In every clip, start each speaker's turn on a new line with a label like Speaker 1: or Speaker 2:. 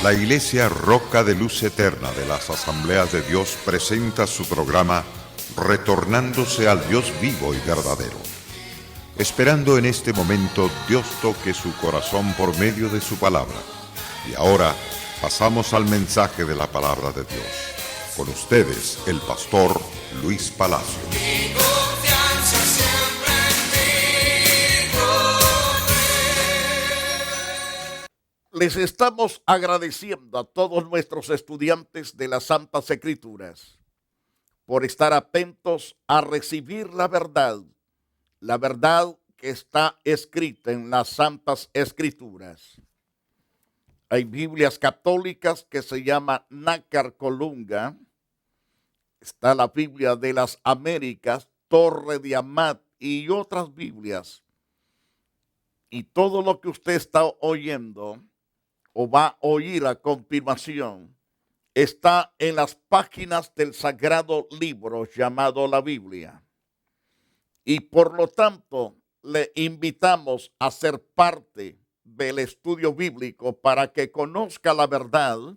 Speaker 1: La Iglesia Roca de Luz Eterna de las Asambleas de Dios presenta su programa Retornándose al Dios vivo y verdadero. Esperando en este momento Dios toque su corazón por medio de su palabra. Y ahora pasamos al mensaje de la palabra de Dios. Con ustedes, el pastor Luis Palacio.
Speaker 2: Les estamos agradeciendo a todos nuestros estudiantes de las Santas Escrituras por estar atentos a recibir la verdad que está escrita en las Santas Escrituras. Hay Biblias católicas que se llama Nácar Colunga, está la Biblia de las Américas, Torre de Amat y otras Biblias. Y todo lo que usted está oyendo o va a oír a continuación, está en las páginas del sagrado libro llamado la Biblia. Y por lo tanto, le invitamos a ser parte del estudio bíblico para que conozca la verdad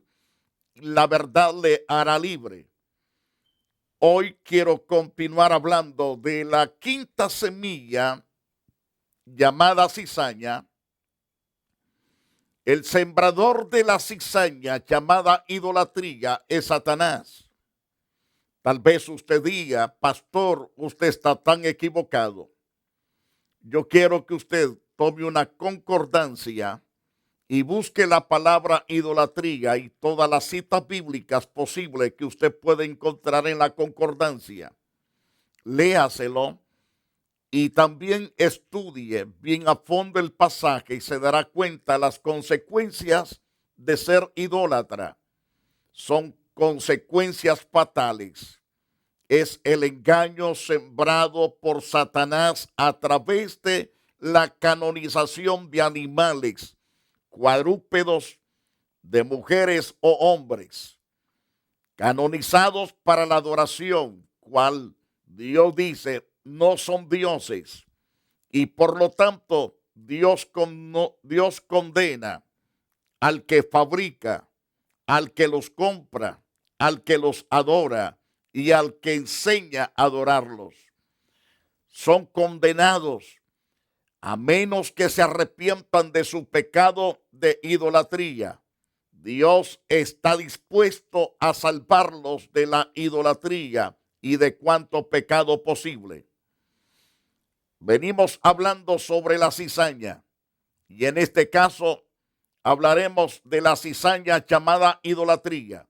Speaker 2: le hará libre. Hoy quiero continuar hablando de la quinta semilla llamada cizaña. El sembrador de la cizaña llamada idolatría es Satanás. Tal vez usted diga, pastor, usted está tan equivocado. Yo quiero que usted tome una concordancia y busque la palabra idolatría y todas las citas bíblicas posibles que usted puede encontrar en la concordancia. Léaselo. Y también estudie bien a fondo el pasaje y se dará cuenta las consecuencias de ser idólatra. Son consecuencias fatales. Es el engaño sembrado por Satanás a través de la canonización de animales, cuadrúpedos, de mujeres o hombres, canonizados para la adoración, cual Dios dice, no son dioses, y por lo tanto Dios condena al que fabrica, al que los compra, al que los adora y al que enseña a adorarlos. Son condenados a menos que se arrepientan de su pecado de idolatría. Dios está dispuesto a salvarlos de la idolatría y de cuanto pecado posible. Venimos hablando sobre la cizaña y en este caso hablaremos de la cizaña llamada idolatría.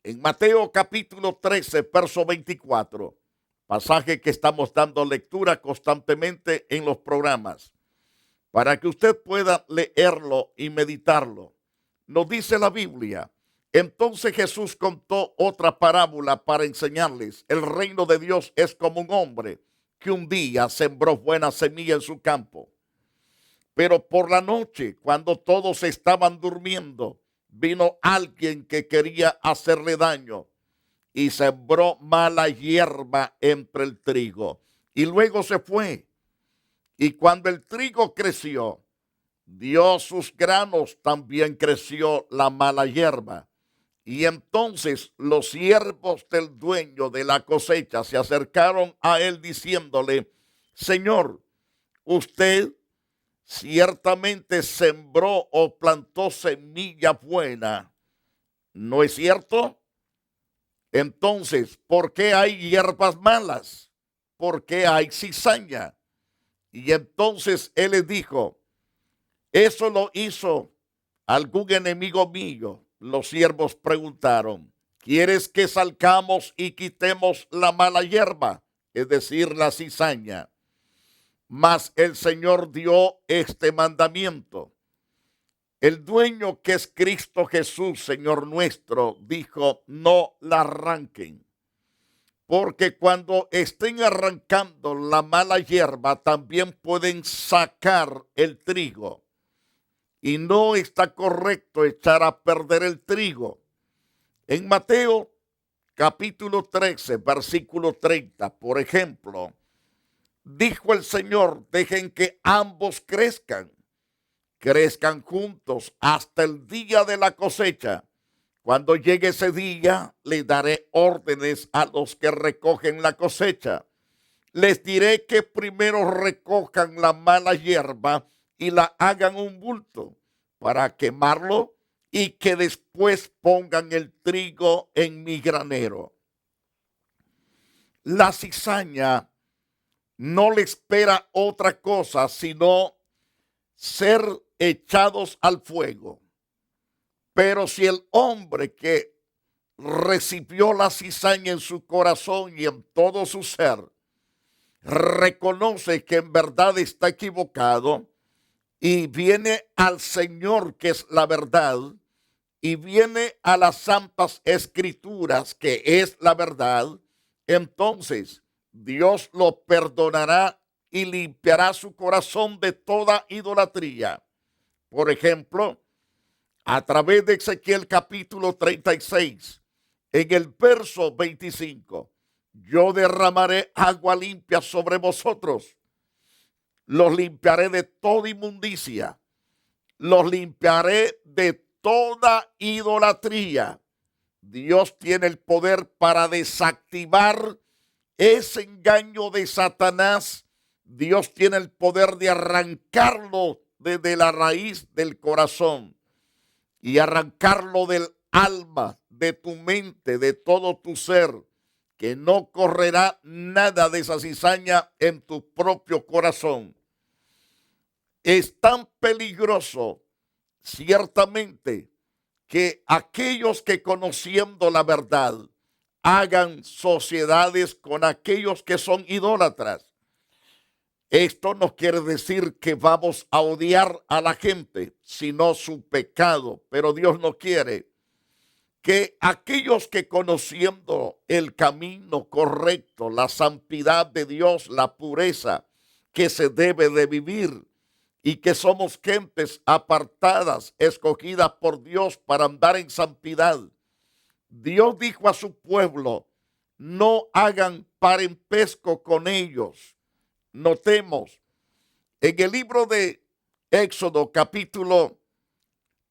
Speaker 2: En Mateo capítulo 13, verso 24, pasaje que estamos dando lectura constantemente en los programas, para que usted pueda leerlo y meditarlo. Nos dice la Biblia, entonces Jesús contó otra parábola para enseñarles, el reino de Dios es como un hombre que un día sembró buena semilla en su campo. Pero por la noche, cuando todos estaban durmiendo, vino alguien que quería hacerle daño y sembró mala hierba entre el trigo. Y luego se fue. Y cuando el trigo creció, dio sus granos, también creció la mala hierba. Y entonces los siervos del dueño de la cosecha se acercaron a él diciéndole, Señor, usted ciertamente sembró o plantó semilla buena, ¿no es cierto? Entonces, ¿por qué hay hierbas malas? ¿Por qué hay cizaña? Y entonces él les dijo, eso lo hizo algún enemigo mío. Los siervos preguntaron, ¿quieres que salgamos y quitemos la mala hierba? Es decir, la cizaña. Mas el Señor dio este mandamiento. El dueño, que es Cristo Jesús, Señor nuestro, dijo, no la arranquen. Porque cuando estén arrancando la mala hierba, también pueden sacar el trigo. Y no está correcto echar a perder el trigo. En Mateo capítulo 13, versículo 30, por ejemplo, dijo el Señor, dejen que ambos crezcan, crezcan juntos hasta el día de la cosecha. Cuando llegue ese día, le daré órdenes a los que recogen la cosecha. Les diré que primero recojan la mala hierba y la hagan un bulto para quemarlo y que después pongan el trigo en mi granero. La cizaña no le espera otra cosa sino ser echados al fuego. Pero si el hombre que recibió la cizaña en su corazón y en todo su ser, reconoce que en verdad está equivocado y viene al Señor, que es la verdad, y viene a las santas escrituras, que es la verdad, entonces Dios lo perdonará y limpiará su corazón de toda idolatría. Por ejemplo, a través de Ezequiel capítulo 36, en el verso 25, yo derramaré agua limpia sobre vosotros, los limpiaré de toda inmundicia, los limpiaré de toda idolatría. Dios tiene el poder para desactivar ese engaño de Satanás. Dios tiene el poder de arrancarlo desde la raíz del corazón y arrancarlo del alma, de tu mente, de todo tu ser, que no correrá nada de esa cizaña en tu propio corazón. Es tan peligroso, ciertamente, que aquellos que conociendo la verdad hagan sociedades con aquellos que son idólatras. Esto no quiere decir que vamos a odiar a la gente, sino su pecado. Pero Dios no quiere que aquellos que conociendo el camino correcto, la santidad de Dios, la pureza que se debe de vivir, y que somos gentes apartadas, escogidas por Dios para andar en santidad. Dios dijo a su pueblo, no hagan parentesco con ellos. Notemos, en el libro de Éxodo capítulo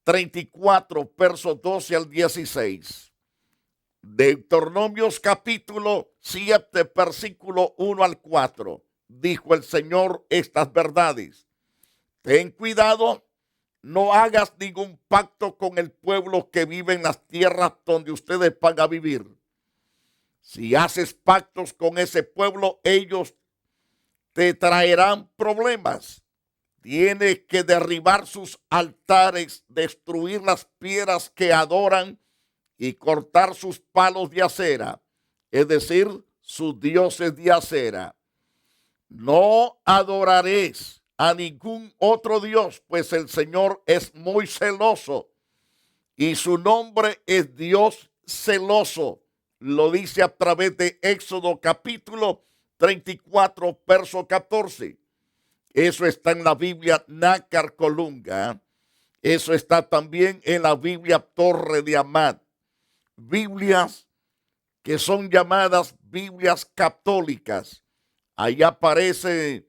Speaker 2: 34, versos 12 al 16. Deuteronomios capítulo 7, versículo 1 al 4. Dijo el Señor estas verdades. Ten cuidado, no hagas ningún pacto con el pueblo que vive en las tierras donde ustedes van a vivir. Si haces pactos con ese pueblo, ellos te traerán problemas. Tienes que derribar sus altares, destruir las piedras que adoran y cortar sus palos de acera, es decir, sus dioses de acera. No adoraréis a ningún otro Dios, pues el Señor es muy celoso y su nombre es Dios celoso. Lo dice a través de Éxodo capítulo 34, verso 14. Eso está en la Biblia Nácar Colunga. Eso está también en la Biblia Torre de Amat. Biblias que son llamadas Biblias católicas. Ahí aparece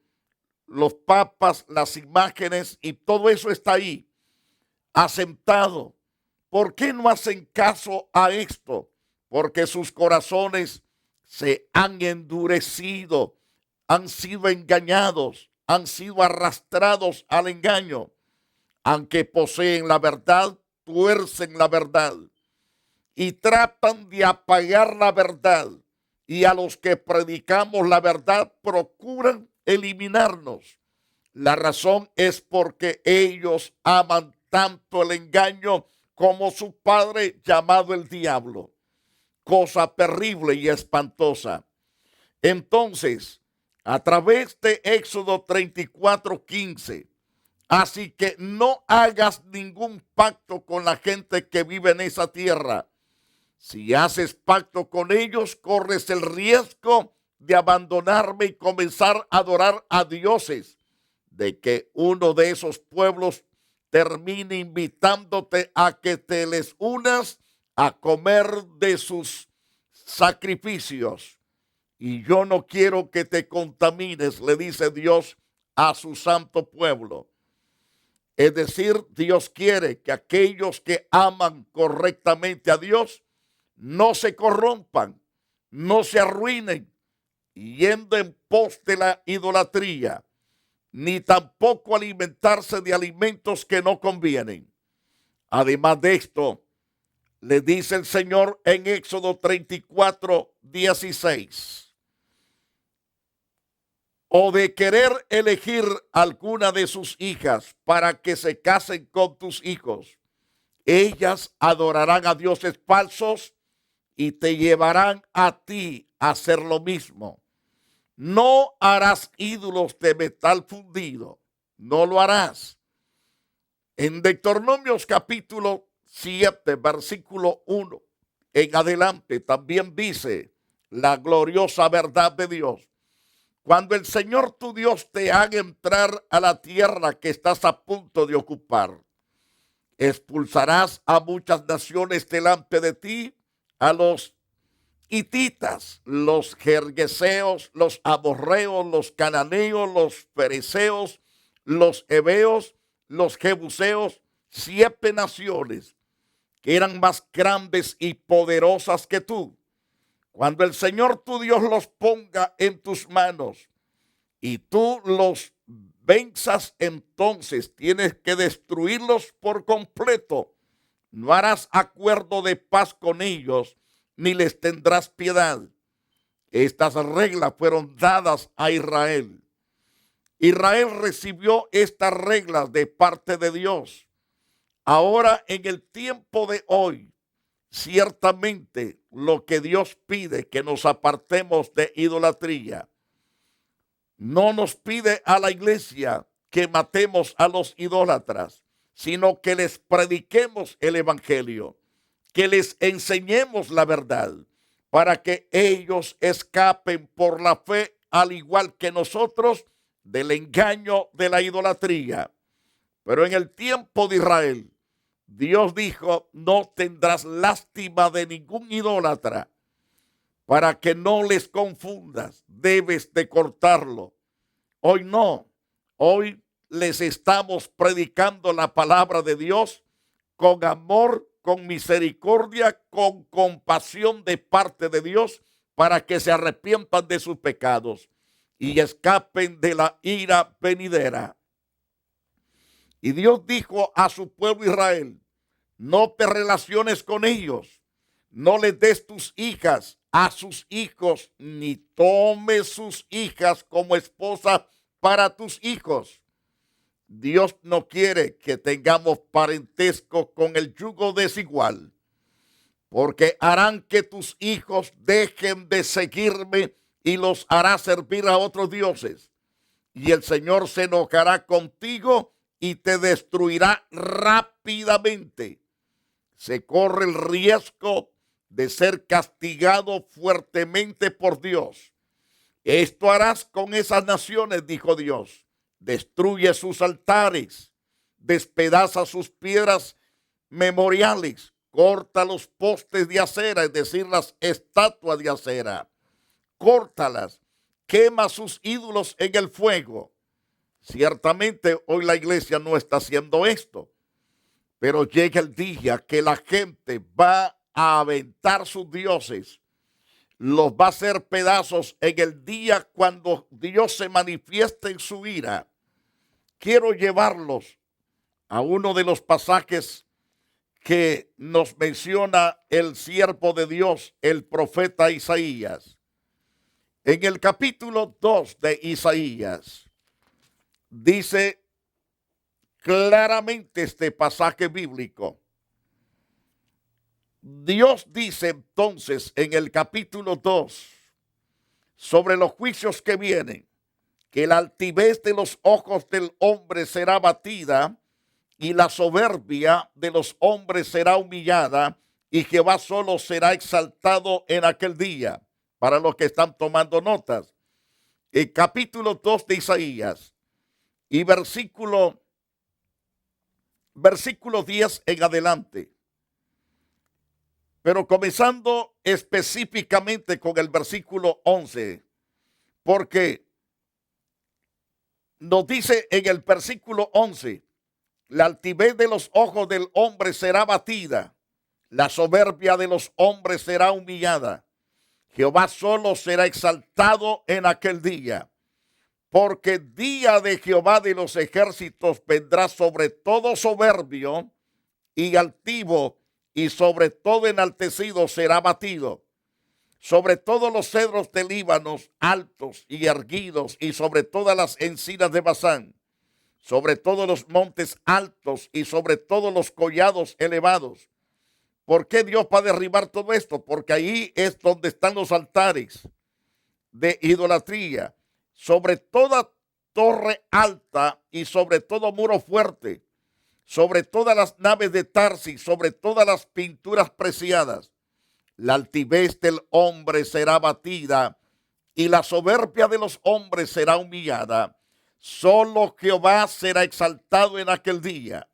Speaker 2: los papas, las imágenes y todo eso está ahí, asentado. ¿Por qué no hacen caso a esto? Porque sus corazones se han endurecido, han sido engañados, han sido arrastrados al engaño. Aunque poseen la verdad, tuercen la verdad y tratan de apagar la verdad. Y a los que predicamos la verdad procuran eliminarnos. La razón es porque ellos aman tanto el engaño como su padre llamado el diablo. Cosa terrible y espantosa. Entonces, a través de Éxodo 34:15, así que no hagas ningún pacto con la gente que vive en esa tierra. Si haces pacto con ellos, corres el riesgo de abandonarme y comenzar a adorar a dioses, de que uno de esos pueblos termine invitándote a que te les unas a comer de sus sacrificios. Y yo no quiero que te contamines, le dice Dios a su santo pueblo. Es decir, Dios quiere que aquellos que aman correctamente a Dios no se corrompan, no se arruinen, yendo en pos de la idolatría, ni tampoco alimentarse de alimentos que no convienen. Además de esto, le dice el Señor en Éxodo 34:16, o de querer elegir alguna de sus hijas para que se casen con tus hijos, ellas adorarán a dioses falsos y te llevarán a ti a hacer lo mismo. No harás ídolos de metal fundido, no lo harás. En Deuteronomios capítulo 7, versículo 1 en adelante, también dice la gloriosa verdad de Dios. Cuando el Señor tu Dios te haga entrar a la tierra que estás a punto de ocupar, expulsarás a muchas naciones delante de ti, a los hititas, los gergeseos, los amorreos, los cananeos, los fereceos, los heveos, los jebuseos, 7 naciones que eran más grandes y poderosas que tú. Cuando el Señor tu Dios los ponga en tus manos y tú los venzas, entonces tienes que destruirlos por completo. No harás acuerdo de paz con ellos, ni les tendrás piedad. Estas reglas fueron dadas a Israel. Israel recibió estas reglas de parte de Dios. Ahora, en el tiempo de hoy, ciertamente lo que Dios pide, que nos apartemos de idolatría. No nos pide a la iglesia que matemos a los idólatras, sino que les prediquemos el evangelio, que les enseñemos la verdad, para que ellos escapen por la fe, al igual que nosotros, del engaño de la idolatría. Pero en el tiempo de Israel, Dios dijo: no tendrás lástima de ningún idólatra, para que no les confundas, debes de cortarlo. Hoy no, hoy les estamos predicando la palabra de Dios con amor, con misericordia, con compasión de parte de Dios, para que se arrepientan de sus pecados y escapen de la ira venidera. Y Dios dijo a su pueblo Israel: no te relaciones con ellos, no les des tus hijas a sus hijos, ni tomes sus hijas como esposa para tus hijos. Dios no quiere que tengamos parentesco con el yugo desigual, porque harán que tus hijos dejen de seguirme y los hará servir a otros dioses. Y el Señor se enojará contigo y te destruirá rápidamente. Se corre el riesgo de ser castigado fuertemente por Dios. Esto harás con esas naciones, dijo Dios. Destruye sus altares, despedaza sus piedras memoriales, corta los postes de acera, es decir, las estatuas de acera. Córtalas, quema sus ídolos en el fuego. Ciertamente hoy la iglesia no está haciendo esto, pero llega el día que la gente va a aventar sus dioses, los va a hacer pedazos en el día cuando Dios se manifieste en su ira. Quiero llevarlos a uno de los pasajes que nos menciona el siervo de Dios, el profeta Isaías. En el capítulo 2 de Isaías, dice claramente este pasaje bíblico. Dios dice entonces en el capítulo 2 sobre los juicios que vienen, que la altivez de los ojos del hombre será abatida y la soberbia de los hombres será humillada, y Jehová solo será exaltado en aquel día. Para los que están tomando notas, el capítulo 2 de Isaías y versículo 10 en adelante. Pero comenzando específicamente con el versículo 11, porque nos dice en el versículo 11 La altivez de los ojos del hombre será batida, la soberbia de los hombres será humillada. Jehová solo será exaltado en aquel día, porque día de Jehová de los ejércitos vendrá sobre todo soberbio y altivo, y sobre todo enaltecido será batido. Sobre todos los cedros de Líbano altos y erguidos, y sobre todas las encinas de Basán, sobre todos los montes altos y sobre todos los collados elevados. ¿Por qué Dios va a derribar todo esto? Porque ahí es donde están los altares de idolatría, sobre toda torre alta y sobre todo muro fuerte, sobre todas las naves de Tarsis, sobre todas las pinturas preciadas. La altivez del hombre será batida y la soberbia de los hombres será humillada. Solo Jehová será exaltado en aquel día.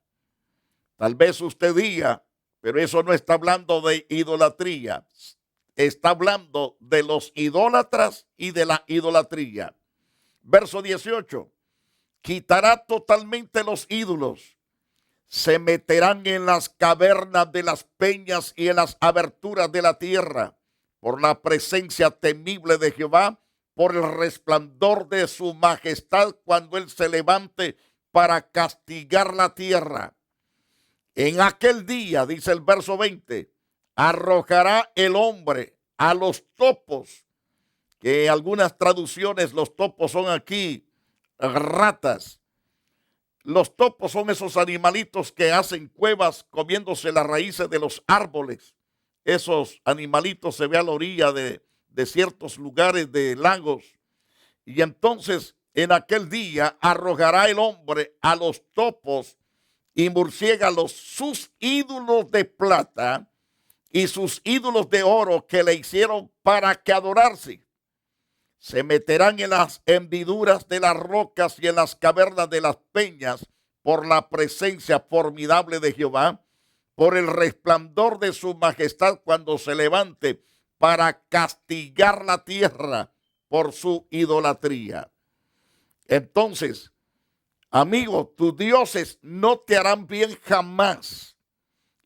Speaker 2: Tal vez usted diga, pero eso no está hablando de idolatría. Está hablando de los idólatras y de la idolatría. Verso 18. Quitará totalmente los ídolos. Se meterán en las cavernas de las peñas y en las aberturas de la tierra, por la presencia temible de Jehová, por el resplandor de su majestad cuando él se levante para castigar la tierra. En aquel día, dice el verso 20, arrojará el hombre a los topos, que en algunas traducciones los topos son aquí ratas. Los topos son esos animalitos que hacen cuevas comiéndose las raíces de los árboles. Esos animalitos se ven a la orilla de ciertos lugares de lagos. Y entonces en aquel día arrojará el hombre a los topos y murciélagos sus ídolos de plata y sus ídolos de oro que le hicieron para que adorarse. Se meterán en las hendiduras de las rocas y en las cavernas de las peñas por la presencia formidable de Jehová, por el resplandor de su majestad cuando se levante para castigar la tierra por su idolatría. Entonces, amigo, tus dioses no te harán bien jamás.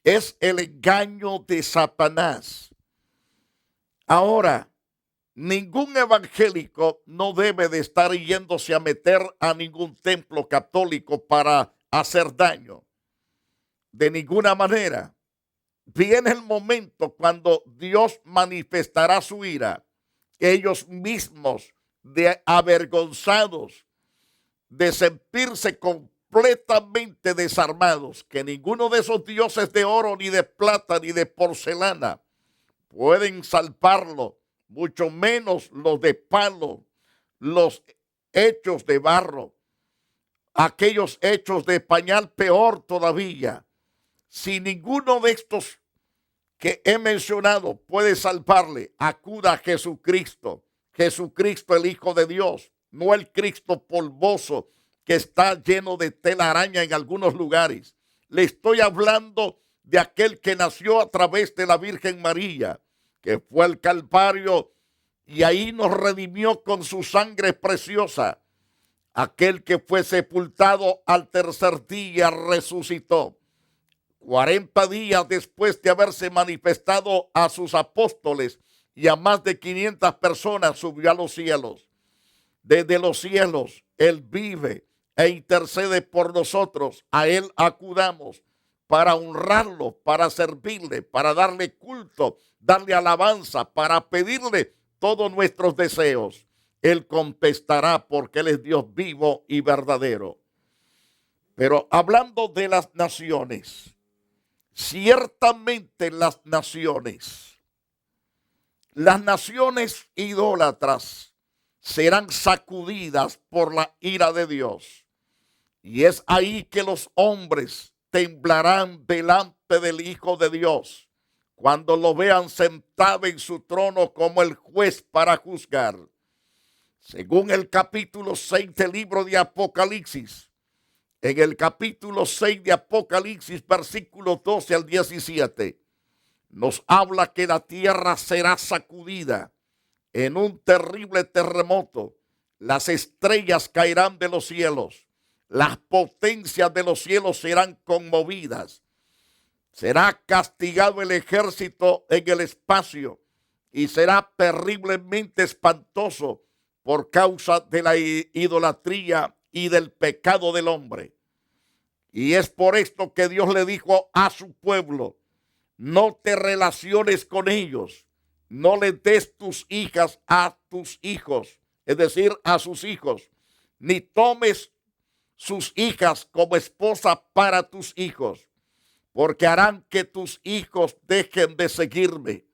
Speaker 2: Es el engaño de Satanás. Ahora, ningún evangélico no debe de estar yéndose a meter a ningún templo católico para hacer daño. De ninguna manera. Viene el momento cuando Dios manifestará su ira. Ellos mismos, avergonzados, de sentirse completamente desarmados, que ninguno de esos dioses de oro, ni de plata, ni de porcelana pueden salvarlo, mucho menos los de palo, los hechos de barro, aquellos hechos de pañal, peor todavía. Si ninguno de estos que he mencionado puede salvarle, acuda a Jesucristo. Jesucristo, el Hijo de Dios, no el Cristo polvoso que está lleno de telaraña en algunos lugares. Le estoy hablando de aquel que nació a través de la Virgen María, que fue al Calvario y ahí nos redimió con su sangre preciosa. Aquel que fue sepultado al tercer día resucitó. 40 días después de haberse manifestado a sus apóstoles y a más de 500 personas, subió a los cielos. Desde los cielos Él vive e intercede por nosotros. A Él acudamos para honrarlo, para servirle, para darle culto, darle alabanza, para pedirle todos nuestros deseos. Él contestará porque Él es Dios vivo y verdadero. Pero hablando de las naciones, ciertamente las naciones idólatras serán sacudidas por la ira de Dios. Y es ahí que los hombres temblarán delante del Hijo de Dios cuando lo vean sentado en su trono como el juez para juzgar. Según el capítulo 6 del libro de Apocalipsis, en el capítulo 6 de Apocalipsis, versículos 12 al 17, nos habla que la tierra será sacudida en un terrible terremoto. Las estrellas caerán de los cielos, Las potencias de los cielos serán conmovidas. Será castigado el ejército en el espacio y será terriblemente espantoso por causa de la idolatría y del pecado del hombre. Y es por esto que Dios le dijo a su pueblo: no te relaciones con ellos, no le des tus hijas a tus hijos, es decir, a sus hijos, ni tomes sus hijas como esposa para tus hijos, porque harán que tus hijos dejen de seguirme,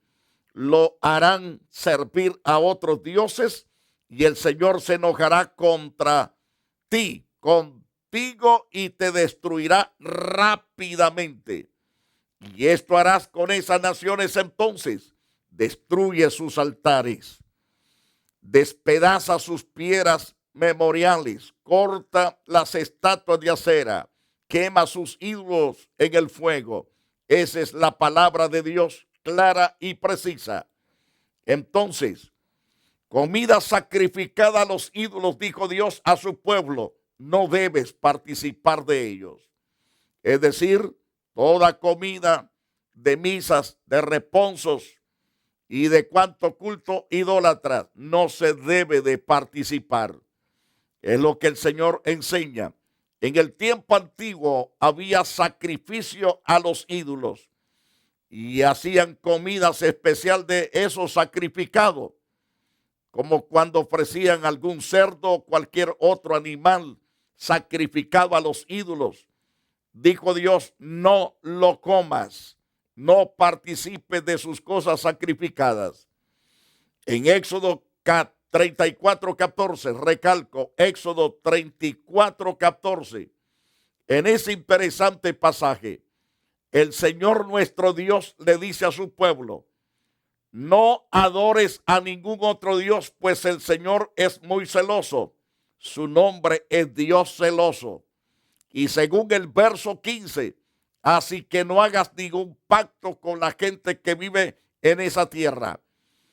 Speaker 2: lo harán servir a otros dioses y el Señor se enojará contra ti, contigo, y te destruirá rápidamente. Y esto harás con esas naciones entonces: destruye sus altares, despedaza sus piedras memoriales, corta las estatuas de acera, quema sus ídolos en el fuego. Esa es la palabra de Dios, clara y precisa. Entonces, comida sacrificada a los ídolos, dijo Dios a su pueblo, no debes participar de ellos. Es decir, toda comida de misas, de responsos y de cuanto culto idólatra no se debe de participar. Es lo que el Señor enseña. En el tiempo antiguo había sacrificio a los ídolos y hacían comidas especial de esos sacrificados, como cuando ofrecían algún cerdo o cualquier otro animal sacrificado a los ídolos. Dijo Dios: no lo comas, no participes de sus cosas sacrificadas. En Éxodo 34:14, recalco, Éxodo 34:14, en ese interesante pasaje, el Señor nuestro Dios le dice a su pueblo: no adores a ningún otro Dios, pues el Señor es muy celoso. Su nombre es Dios celoso. Y según el verso 15, así que no hagas ningún pacto con la gente que vive en esa tierra.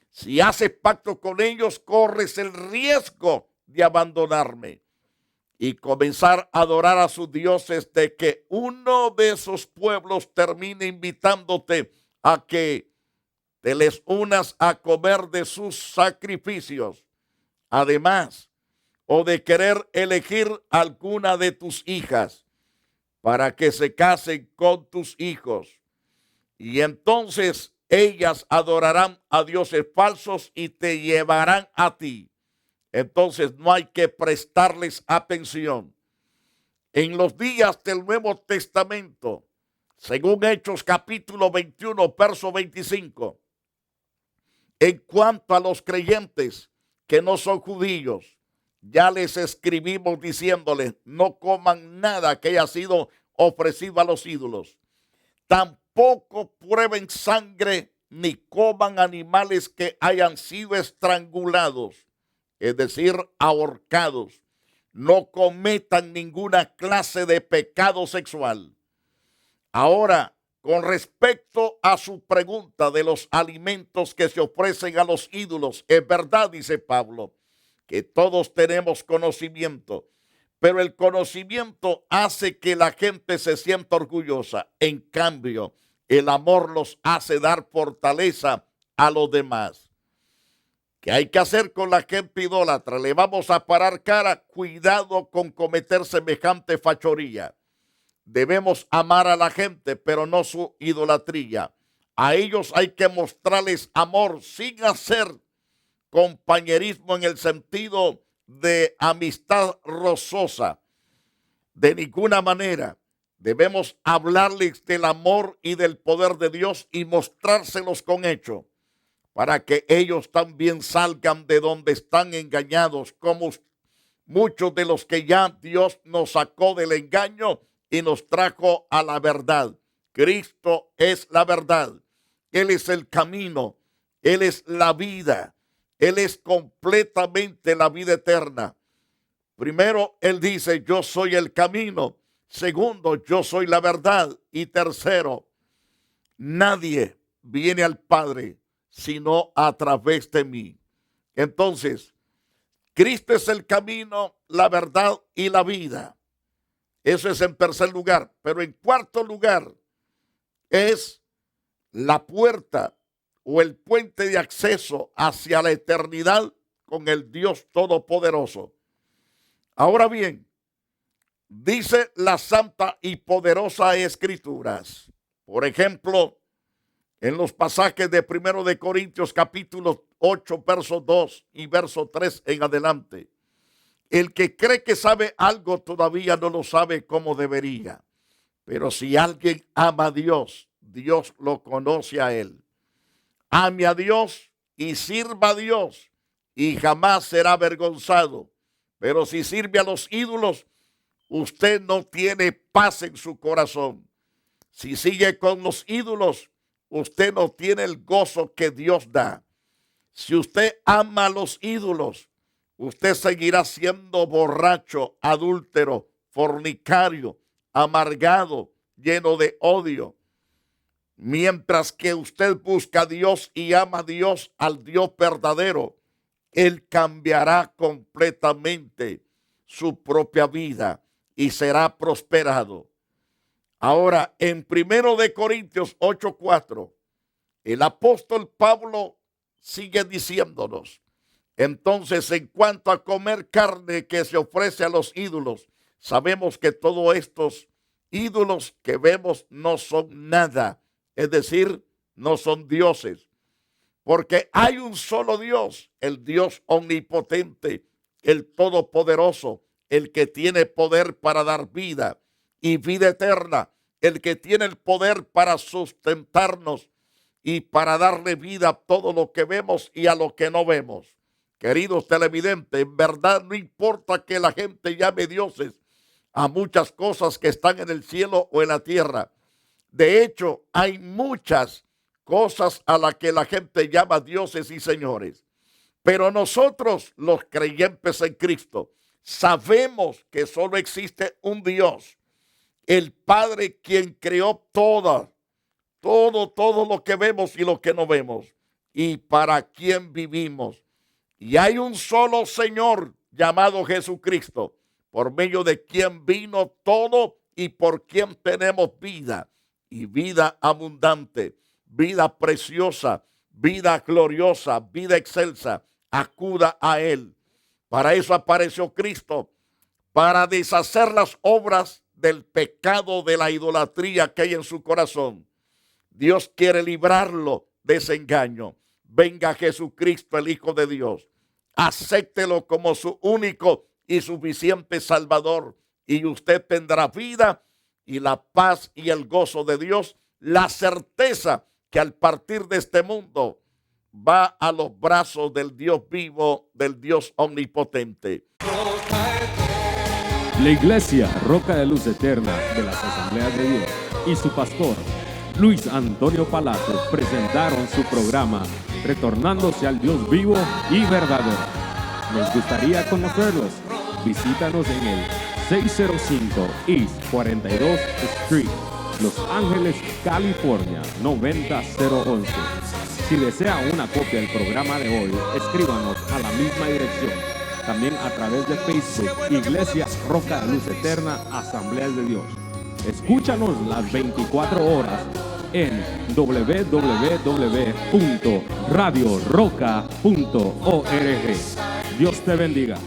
Speaker 2: Si haces pacto con ellos, corres el riesgo de abandonarme y comenzar a adorar a sus dioses, de que uno de esos pueblos termine invitándote a que te les unas a comer de sus sacrificios. Además, o de querer elegir alguna de tus hijas para que se casen con tus hijos. Y entonces ellas adorarán a dioses falsos y te llevarán a ti. Entonces no hay que prestarles atención. En los días del Nuevo Testamento, según Hechos capítulo 21, verso 25, en cuanto a los creyentes que no son judíos, ya les escribimos diciéndoles: no coman nada que haya sido ofrecido a los ídolos. Tampoco prueben sangre ni coman animales que hayan sido estrangulados, es decir, ahorcados. No cometan ninguna clase de pecado sexual. Ahora, con respecto a su pregunta de los alimentos que se ofrecen a los ídolos, es verdad, dice Pablo, que todos tenemos conocimiento, pero el conocimiento hace que la gente se sienta orgullosa. En cambio, el amor los hace dar fortaleza a los demás. ¿Qué hay que hacer con la gente idólatra? ¿Le vamos a parar cara? Cuidado con cometer semejante fachoría. Debemos amar a la gente, pero no su idolatría. A ellos hay que mostrarles amor sin hacer compañerismo en el sentido de amistad rozosa. De ninguna manera. Debemos hablarles del amor y del poder de Dios y mostrárselos con hecho, para que ellos también salgan de donde están engañados, como muchos de los que ya Dios nos sacó del engaño y nos trajo a la verdad. Cristo es la verdad. Él es el camino. Él es la vida. Él es completamente la vida eterna. Primero, Él dice: yo soy el camino. Segundo, yo soy la verdad. Y tercero, nadie viene al Padre sino a través de mí. Entonces, Cristo es el camino, la verdad y la vida. Eso es en tercer lugar. Pero en cuarto lugar es la puerta o el puente de acceso hacia la eternidad con el Dios Todopoderoso. Ahora bien, dice la Santa y Poderosa Escrituras, por ejemplo, en los pasajes de 1 de Corintios capítulo 8, verso 2 y verso 3 en adelante. El que cree que sabe algo todavía no lo sabe como debería. Pero si alguien ama a Dios, Dios lo conoce a él. Ame a Dios y sirva a Dios y jamás será avergonzado. Pero si sirve a los ídolos, usted no tiene paz en su corazón. Si sigue con los ídolos, usted no tiene el gozo que Dios da. Si usted ama a los ídolos, usted seguirá siendo borracho, adúltero, fornicario, amargado, lleno de odio. Mientras que usted busca a Dios y ama a Dios, al Dios verdadero, Él cambiará completamente su propia vida y será prosperado. Ahora, en 1 de Corintios 8:4, el apóstol Pablo sigue diciéndonos: entonces, en cuanto a comer carne que se ofrece a los ídolos, sabemos que todos estos ídolos que vemos no son nada, es decir, no son dioses, porque hay un solo Dios, el Dios omnipotente, el todopoderoso, el que tiene poder para dar vida y vida eterna, el que tiene el poder para sustentarnos y para darle vida a todo lo que vemos y a lo que no vemos. Queridos televidentes, en verdad no importa que la gente llame dioses a muchas cosas que están en el cielo o en la tierra. De hecho, hay muchas cosas a las que la gente llama dioses y señores. Pero nosotros, los creyentes en Cristo, sabemos que solo existe un Dios, el Padre, quien creó todo lo que vemos y lo que no vemos, y para quien vivimos. Y hay un solo Señor llamado Jesucristo, por medio de quien vino todo y por quien tenemos vida, y vida abundante, vida preciosa, vida gloriosa, vida excelsa. Acuda a Él. Para eso apareció Cristo, para deshacer las obras del pecado de la idolatría que hay en su corazón. Dios quiere librarlo de ese engaño. Venga Jesucristo, el Hijo de Dios. Acéptelo como su único y suficiente Salvador, y usted tendrá vida y la paz y el gozo de Dios, la certeza que al partir de este mundo va a los brazos del Dios vivo, del Dios omnipotente.
Speaker 3: La Iglesia Roca de Luz Eterna de las Asambleas de Dios y su pastor Luis Antonio Palacios presentaron su programa Retornándose al Dios vivo y verdadero. Nos gustaría conocerlos. Visítanos en el 605 East 42 Street, Los Ángeles, California 90011. Si desea una copia del programa de hoy, escríbanos a la misma dirección. También a través de Facebook, Iglesia Roca de Luz Eterna, Asambleas de Dios. Escúchanos las 24 horas en www.radioroca.org. Dios te bendiga.